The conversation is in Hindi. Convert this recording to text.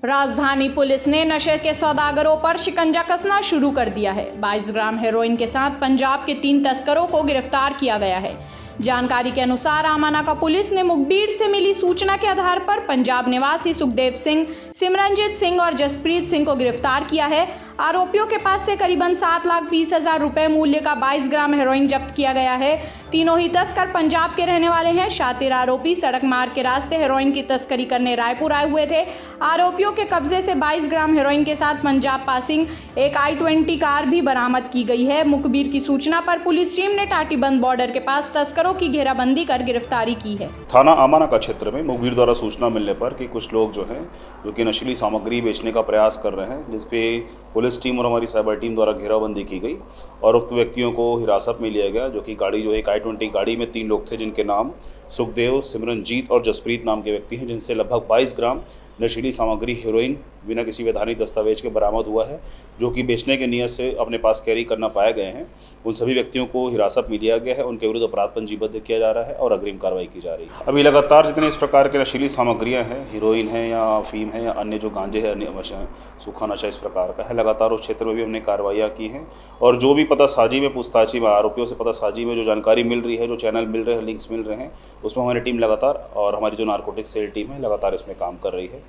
राजधानी पुलिस ने नशे के सौदागरों पर शिकंजा कसना शुरू कर दिया है। 22 ग्राम हेरोइन के साथ पंजाब के 3 तस्करों को गिरफ्तार किया गया है। जानकारी के अनुसार आमानाका पुलिस ने मुखबिर से मिली सूचना के आधार पर पंजाब निवासी सुखदेव सिंह, सिमरनजीत सिंह और जसप्रीत सिंह को गिरफ्तार किया है। आरोपियों के पास से करीबन 7,20,000 रुपए मूल्य का 22 ग्राम हेरोइन जब्त किया गया है। तीनों ही तस्कर पंजाब के रहने वाले हैं। शातिर आरोपी सड़क मार्ग के रास्ते हेरोइन की तस्करी करने रायपुर आए हुए थे। आरोपियों के कब्जे से 22 ग्राम हेरोइन के साथ पंजाब पासिंग एक i20 कार भी बरामद की गई है। मुखबिर की सूचना पर पुलिस टीम ने टाटीबंद बॉर्डर के पास तस्करों की घेराबंदी कर गिरफ्तारी की है। थाना आमानाका क्षेत्र में मुखबिर द्वारा सूचना मिलने पर कि कुछ लोग जो कि नशीली सामग्री बेचने का प्रयास कर रहे हैं, जिसपे पुलिस टीम और हमारी साइबर टीम द्वारा घेराबंदी की गई और उक्त व्यक्तियों को हिरासत में लिया गया। जो कि गाड़ी जो एक i20 गाड़ी में 3 लोग थे, जिनके नाम सुखदेव, सिमरनजीत और जसप्रीत नाम के व्यक्ति हैं, जिनसे लगभग 22 ग्राम नशीली सामग्री हेरोइन बिना किसी वैधानिक दस्तावेज के बरामद हुआ है, जो कि बेचने के नियत से अपने पास कैरी करना पाए गए हैं। उन सभी व्यक्तियों को हिरासत में लिया गया है, उनके विरुद्ध अपराध पंजीबद्ध किया जा रहा है और अग्रिम कार्रवाई की जा रही है। अभी लगातार जितने इस प्रकार के नशीली सामग्रियां हैं, हीरोइन है या अफीम है या अन्य जो गांजे है, अन्य सूखा नशा इस प्रकार का है, लगातार उस क्षेत्र में भी हमने कार्रवाइयाँ की हैं। और जो भी पतासाजी में पूछताछी में आरोपियों से पतासाजी में जो जानकारी मिल रही है, जो चैनल मिल रहे हैं, लिंक्स मिल रहे हैं, उसमें हमारी टीम लगातार और हमारी जो नारकोटिक्स सेल टीम है लगातार इसमें काम कर रही है।